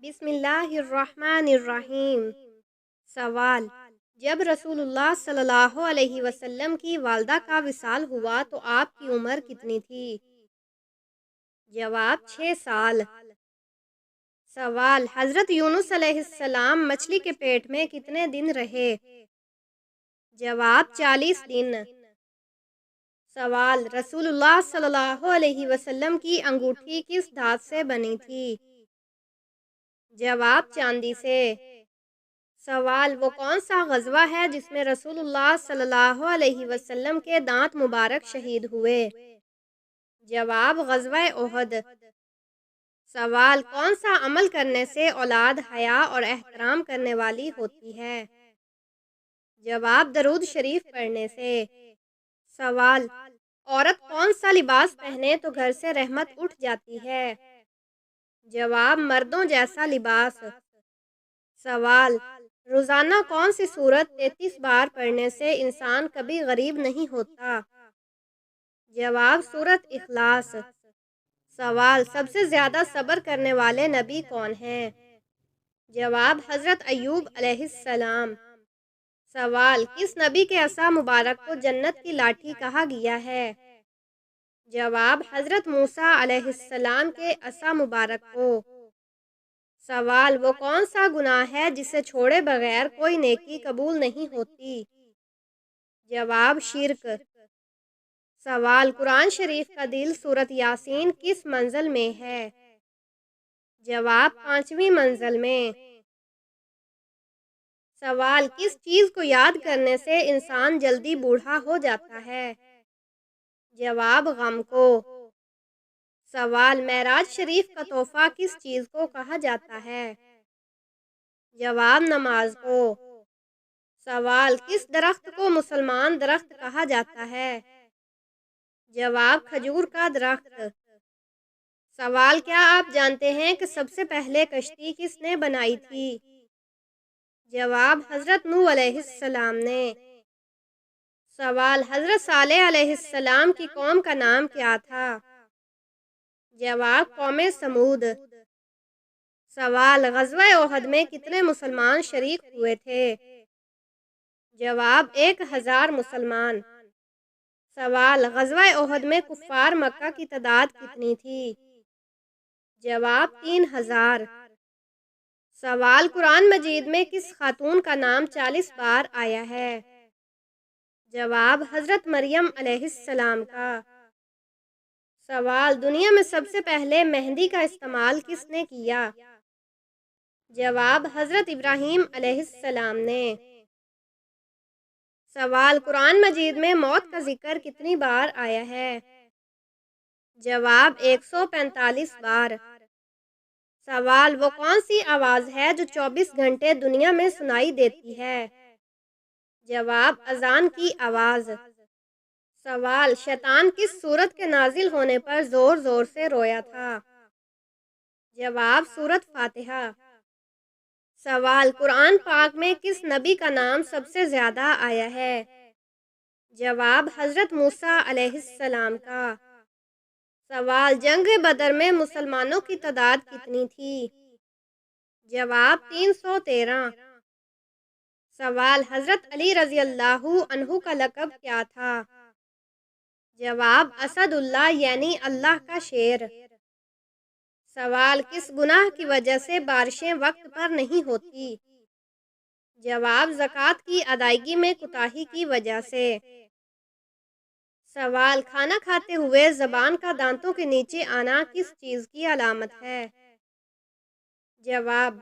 بسم اللہ الرحمن الرحیم۔ سوال: جب رسول اللہ صلی اللہ علیہ وسلم کی والدہ کا وصال ہوا تو آپ کی عمر کتنی تھی؟ جواب: 6 سال۔ سوال: حضرت یونس علیہ السلام مچھلی کے پیٹ میں کتنے دن رہے؟ جواب: 40 دن۔ سوال: رسول اللہ صلی اللہ علیہ وسلم کی انگوٹھی کس دھات سے بنی تھی؟ جواب: چاندی سے۔ سوال: وہ کون سا غزوہ ہے جس میں رسول اللہ صلی اللہ علیہ وسلم کے دانت مبارک شہید ہوئے؟ جواب: غزوہ احد۔ سوال: کون سا عمل کرنے سے اولاد حیا اور احترام کرنے والی ہوتی ہے؟ جواب: درود شریف پڑھنے سے۔ سوال: عورت کون سا لباس پہنے تو گھر سے رحمت اٹھ جاتی ہے؟ جواب: مردوں جیسا لباس۔ سوال: روزانہ کون سی سورت 33 بار پڑھنے سے انسان کبھی غریب نہیں ہوتا؟ جواب: سورت اخلاص۔ سوال: سب سے زیادہ صبر کرنے والے نبی کون ہیں؟ جواب: حضرت ایوب علیہ السلام۔ سوال: کس نبی کے عصا مبارک کو جنت کی لاٹھی کہا گیا ہے؟ جواب: حضرت موسیٰ علیہ السلام کے عصا مبارک کو۔ سوال: وہ کون سا گناہ ہے جسے چھوڑے بغیر کوئی نیکی قبول نہیں ہوتی؟ جواب: شرک۔ سوال: قرآن شریف کا دل سورۃ یاسین کس منزل میں ہے؟ جواب: 5ویں منزل میں۔ سوال: کس چیز کو یاد کرنے سے انسان جلدی بوڑھا ہو جاتا ہے؟ جواب: غم کو۔ سوال: معراج شریف کا تحفہ کس چیز کو کہا جاتا ہے؟ جواب: نماز کو۔ سوال: کس درخت کو مسلمان درخت کہا جاتا ہے؟ جواب: کھجور کا درخت۔ سوال: کیا آپ جانتے ہیں کہ سب سے پہلے کشتی کس نے بنائی تھی؟ جواب: حضرت نوح علیہ السلام نے۔ سوال: حضرت صالح علیہ السلام کی قوم کا نام کیا تھا؟ جواب: قوم سمود۔ سوال: غزوہ احد میں کتنے مسلمان شریک ہوئے تھے؟ جواب: 1000 مسلمان۔ سوال: غزوہ احد میں کفار مکہ کی تعداد کتنی تھی؟ جواب: 3000۔ سوال: قرآن مجید میں کس خاتون کا نام 40 بار آیا ہے؟ جواب: حضرت مریم علیہ السلام کا۔ سوال: دنیا میں سب سے پہلے مہندی کا استعمال کس نے کیا؟ جواب: حضرت ابراہیم علیہ السلام نے۔ سوال: قرآن مجید میں موت کا ذکر کتنی بار آیا ہے؟ جواب: 145 بار۔ سوال: وہ کون سی آواز ہے جو 24 گھنٹے دنیا میں سنائی دیتی ہے؟ جواب: اذان کی آواز۔ سوال: شیطان کس سورت کے نازل ہونے پر زور زور سے رویا تھا؟ جواب: سورت فاتحہ۔ سوال: قرآن پاک میں کس نبی کا نام سب سے زیادہ آیا ہے؟ جواب: حضرت موسیٰ علیہ السلام کا۔ سوال: جنگ بدر میں مسلمانوں کی تعداد کتنی تھی؟ جواب: 313۔ سوال: حضرت علی رضی اللہ عنہ کا لقب کیا تھا؟ جواب: اسد اللہ یعنی اللہ کا شیر۔ سوال: کس گناہ کی وجہ سے بارشیں وقت پر نہیں ہوتی؟ جواب: زکوٰۃ کی ادائیگی میں کوتاہی کی وجہ سے۔ سوال: کھانا کھاتے ہوئے زبان کا دانتوں کے نیچے آنا کس چیز کی علامت ہے؟ جواب: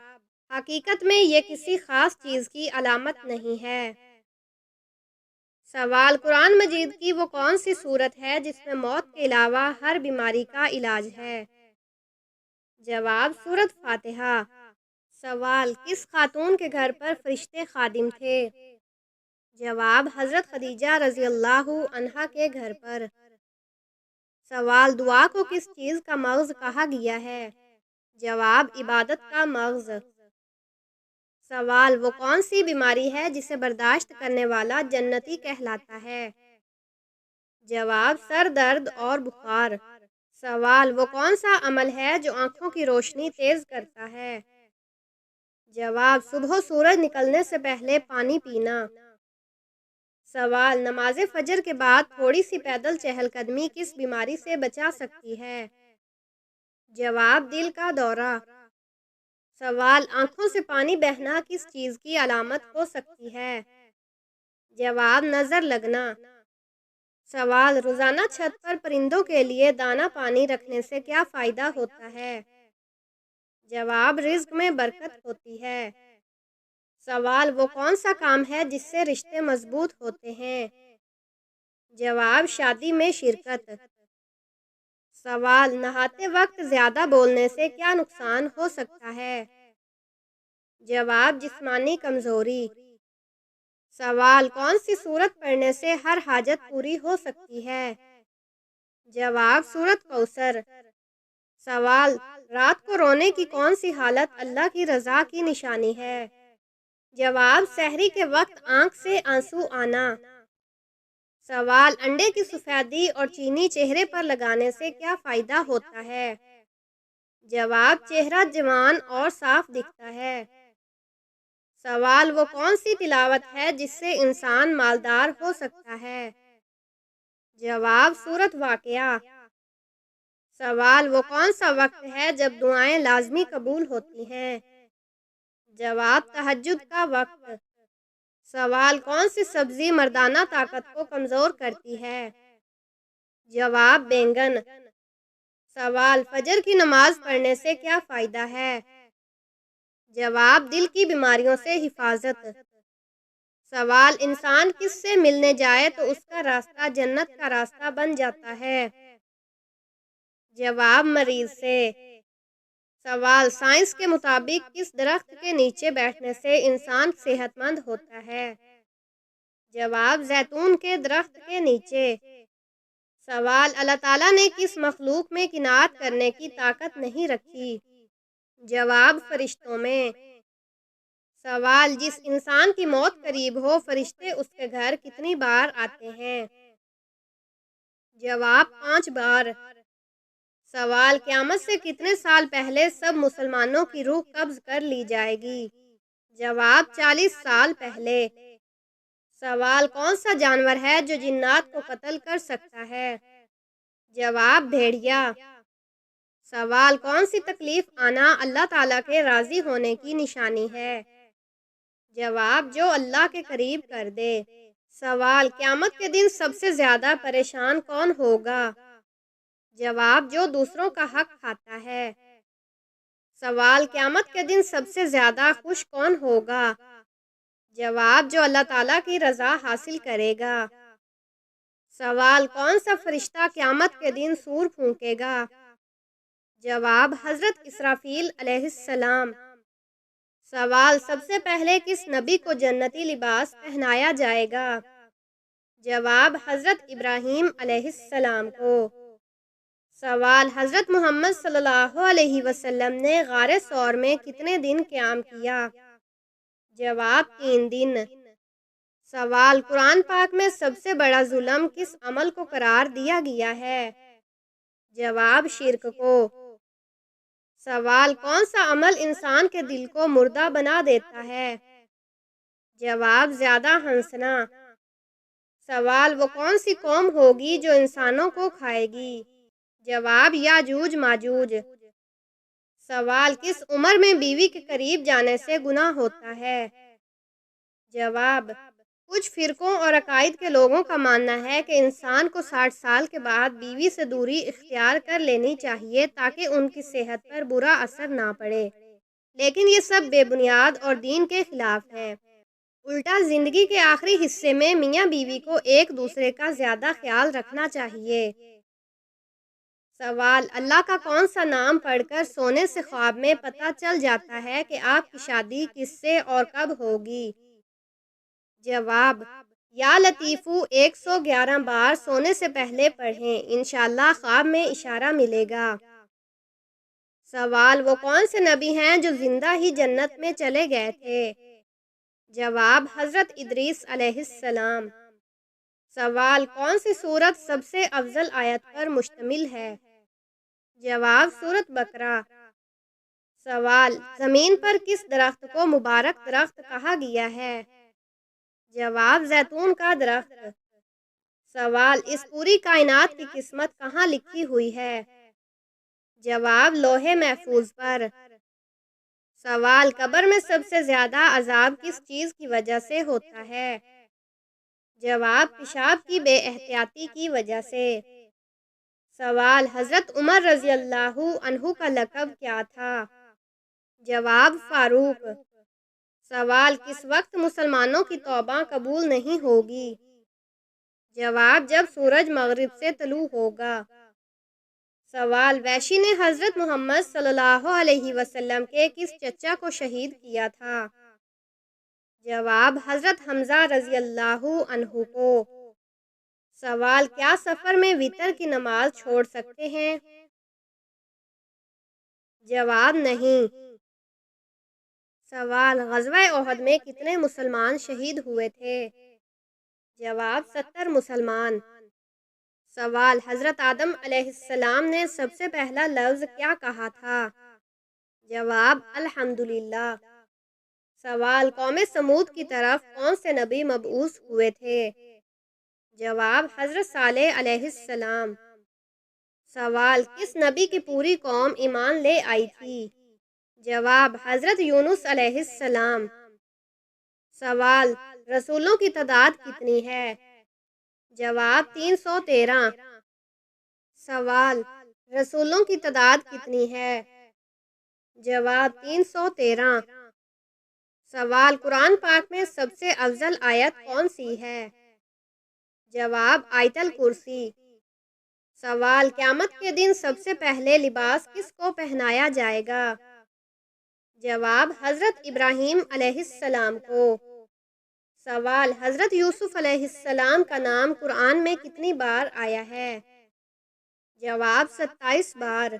حقیقت میں یہ کسی خاص چیز کی علامت نہیں ہے۔ سوال: قرآن مجید کی وہ کون سی سورت ہے جس میں موت کے علاوہ ہر بیماری کا علاج ہے؟ جواب: سورت فاتحہ۔ سوال: کس خاتون کے گھر پر فرشتے خادم تھے؟ جواب: حضرت خدیجہ رضی اللہ عنہا کے گھر پر۔ سوال: دعا کو کس چیز کا مغز کہا گیا ہے؟ جواب: عبادت کا مغز۔ سوال: وہ کون سی بیماری ہے جسے برداشت کرنے والا جنتی کہلاتا ہے؟ جواب: سر درد اور بخار۔ سوال: وہ کون سا عمل ہے جو آنکھوں کی روشنی تیز کرتا ہے؟ جواب صبح سورج نکلنے سے پہلے پانی پینا۔ سوال نماز فجر کے بعد تھوڑی سی پیدل چہل قدمی کس بیماری سے بچا سکتی ہے؟ جواب دل کا دورہ۔ سوال آنکھوں سے پانی بہنا کس چیز کی علامت ہو سکتی ہے؟ جواب نظر لگنا۔ سوال روزانہ چھت پر پرندوں کے لیے دانہ پانی رکھنے سے کیا فائدہ ہوتا ہے؟ جواب رزق میں برکت ہوتی ہے۔ سوال وہ کون سا کام ہے جس سے رشتے مضبوط ہوتے ہیں؟ جواب شادی میں شرکت۔ سوال نہاتے وقت زیادہ بولنے سے کیا نقصان ہو سکتا ہے؟ جواب جسمانی کمزوری۔ سوال کون سی سورت پڑھنے سے ہر حاجت پوری ہو سکتی ہے؟ جواب سورت کوثر۔ سوال رات کو رونے کی کون سی حالت اللہ کی رضا کی نشانی ہے؟ جواب سحری کے وقت آنکھ سے آنسو آنا۔ سوال انڈے کی سفیدی اور چینی چہرے پر لگانے سے کیا فائدہ ہوتا ہے؟ جواب چہرہ جوان اور صاف دکھتا ہے۔ سوال وہ کون سی تلاوت ہے جس سے انسان مالدار ہو سکتا ہے؟ جواب سورت واقعہ۔ سوال وہ کون سا وقت ہے جب دعائیں لازمی قبول ہوتی ہیں؟ جواب تہجد کا وقت۔ سوال کون سی سبزی مردانہ طاقت کو کمزور کرتی ہے؟ جواب بینگن۔ سوال فجر کی نماز پڑھنے سے کیا فائدہ ہے؟ جواب دل کی بیماریوں سے حفاظت۔ سوال انسان کس سے ملنے جائے تو اس کا راستہ جنت کا راستہ بن جاتا ہے؟ جواب مریض سے۔ سوال سائنس کے مطابق کس درخت کے نیچے بیٹھنے سے انسان صحت مند ہوتا ہے؟ جواب زیتون کے درخت کے نیچے۔ سوال اللہ تعالیٰ نے کس مخلوق میں قناعت کرنے کی طاقت نہیں رکھی؟ جواب فرشتوں میں۔ سوال جس انسان کی موت قریب ہو فرشتے اس کے گھر کتنی بار آتے ہیں؟ جواب 5 بار۔ سوال قیامت سے کتنے سال پہلے سب مسلمانوں کی روح قبض کر لی جائے گی؟ جواب 40 سال پہلے۔ سوال کون سا جانور ہے جو جنات کو قتل کر سکتا ہے؟ جواب بھیڑیا۔ سوال کون سی تکلیف آنا اللہ تعالیٰ کے راضی ہونے کی نشانی ہے؟ جواب جو اللہ کے قریب کر دے۔ سوال قیامت کے دن سب سے زیادہ پریشان کون ہوگا؟ جواب جو دوسروں کا حق کھاتا ہے۔ سوال قیامت کے دن سب سے زیادہ خوش کون ہوگا؟ جواب جو اللہ تعالیٰ کی رضا حاصل کرے گا۔ سوال کون سا فرشتہ قیامت کے دن سور پھونکے گا؟ جواب حضرت اسرافیل علیہ السلام۔ سوال سب سے پہلے کس نبی کو جنتی لباس پہنایا جائے گا؟ جواب حضرت ابراہیم علیہ السلام کو۔ سوال حضرت محمد صلی اللہ علیہ وسلم نے غار ثور میں کتنے دن قیام کیا؟ جواب 3 دن۔ سوال قرآن پاک میں سب سے بڑا ظلم کس عمل کو قرار دیا گیا ہے؟ جواب شرک کو۔ سوال کون سا عمل انسان کے دل کو مردہ بنا دیتا ہے؟ جواب زیادہ ہنسنا۔ سوال وہ کون سی قوم ہوگی جو انسانوں کو کھائے گی؟ جواب یاجوج ماجوج۔ سوال کس عمر میں بیوی کے قریب جانے سے گناہ ہوتا ہے؟ جواب کچھ فرقوں اور عقائد کے لوگوں کا ماننا ہے کہ انسان کو 60 سال کے بعد بیوی سے دوری اختیار کر لینی چاہیے تاکہ ان کی صحت پر برا اثر نہ پڑے، لیکن یہ سب بے بنیاد اور دین کے خلاف ہے۔ الٹا زندگی کے آخری حصے میں میاں بیوی کو ایک دوسرے کا زیادہ خیال رکھنا چاہیے۔ سوال اللہ کا کون سا نام پڑھ کر سونے سے خواب میں پتہ چل جاتا ہے کہ آپ کی شادی کس سے اور کب ہوگی؟ جواب یا لطیفو 111 بار سونے سے پہلے پڑھیں، انشاءاللہ خواب میں اشارہ ملے گا۔ سوال وہ کون سے نبی ہیں جو زندہ ہی جنت میں چلے گئے تھے؟ جواب حضرت ادریس علیہ السلام۔ سوال کون سی سورت سب سے افضل آیت پر مشتمل ہے؟ جواب سورت بقرہ۔ سوال: زمین پر کس درخت کو مبارک درخت کہا گیا ہے؟ جواب: زیتون کا درخت۔ سوال: اس پوری کائنات کی قسمت کہاں لکھی ہوئی ہے؟ جواب: لوح محفوظ پر۔ سوال: قبر میں سب سے زیادہ عذاب کس چیز کی وجہ سے ہوتا ہے؟ جواب: پیشاب کی بے احتیاطی کی وجہ سے۔ سوال: حضرت عمر رضی اللہ عنہ کا لقب کیا تھا؟ جواب: فاروق۔ سوال: کس وقت مسلمانوں کی توبہ قبول نہیں ہوگی؟ جواب: جب سورج مغرب سے طلوع ہوگا۔ سوال: وحشی نے حضرت محمد صلی اللہ علیہ وسلم کے کس چچا کو شہید کیا تھا؟ جواب: حضرت حمزہ رضی اللہ عنہ کو۔ سوال: کیا سفر میں وتر کی نماز چھوڑ سکتے ہیں؟ جواب: نہیں۔ سوال: غزوہ احد میں کتنے مسلمان شہید ہوئے تھے؟ جواب: 70 مسلمان۔ سوال: حضرت آدم علیہ السلام نے سب سے پہلا لفظ کیا کہا تھا؟ جواب: الحمدللہ۔ سوال: قوم سمود کی طرف کون سے نبی مبعوث ہوئے تھے؟ جواب: حضرت صالح علیہ السلام۔ سوال: کس نبی کی پوری قوم ایمان لے آئی تھی؟ جواب: حضرت یونس علیہ السلام۔ سوال: رسولوں کی تعداد کتنی ہے؟ جواب: 313۔ سوال: رسولوں کی تعداد کتنی ہے؟ جواب: 313۔ سوال: قرآن پاک میں سب سے افضل آیت کون سی ہے؟ جواب: آیت الکرسی۔ سوال: قیامت کے دن سب سے پہلے لباس کس کو پہنایا جائے گا؟ جواب: حضرت ابراہیم علیہ السلام کو۔ سوال: حضرت یوسف علیہ السلام کا نام قرآن میں کتنی بار آیا ہے؟ جواب: 27 بار۔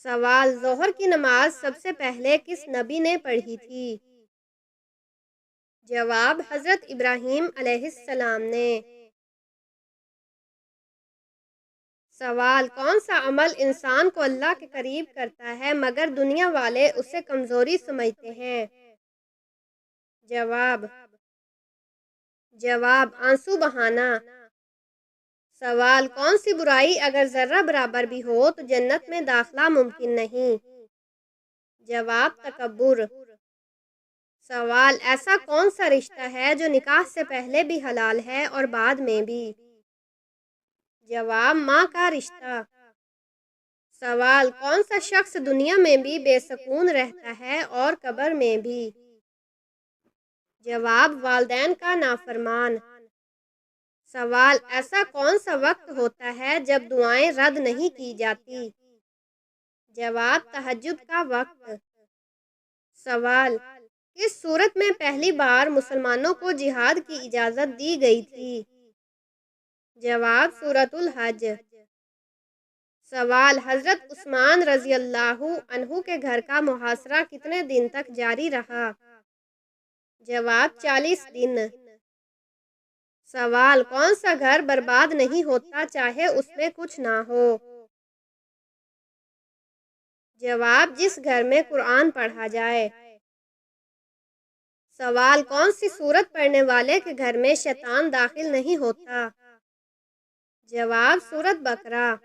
سوال: ظہر کی نماز سب سے پہلے کس نبی نے پڑھی تھی؟ جواب: حضرت ابراہیم علیہ السلام نے۔ سوال: کون سا عمل انسان کو اللہ کے قریب کرتا ہے مگر دنیا والے اسے کمزوری سمجھتے ہیں؟ جواب: آنسو بہانا۔ سوال: کون سی برائی اگر ذرہ برابر بھی ہو تو جنت میں داخلہ ممکن نہیں؟ جواب: تکبر۔ سوال: ایسا کون سا رشتہ ہے جو نکاح سے پہلے بھی حلال ہے اور بعد میں بھی؟ جواب: ماں کا رشتہ۔ سوال: کون سا شخص دنیا میں بھی بے سکون رہتا ہے اور قبر میں بھی؟ جواب: والدین کا نافرمان۔ سوال: ایسا کون سا وقت ہوتا ہے جب دعائیں رد نہیں کی جاتی؟ جواب: تہجد کا وقت۔ سوال: کس صورت میں پہلی بار مسلمانوں کو جہاد کی اجازت دی گئی تھی؟ جواب: سورۃ الحج۔ سوال: حضرت عثمان رضی اللہ عنہ کے گھر کا محاصرہ کتنے دن تک جاری رہا؟ جواب: 40 دن۔ سوال: کون سا گھر برباد نہیں ہوتا چاہے اس میں کچھ نہ ہو؟ جواب: جس گھر میں قرآن پڑھا جائے۔ سوال: کون سی سورت پڑھنے والے کے گھر میں شیطان داخل نہیں ہوتا؟ جواب: سورۃ بقرہ۔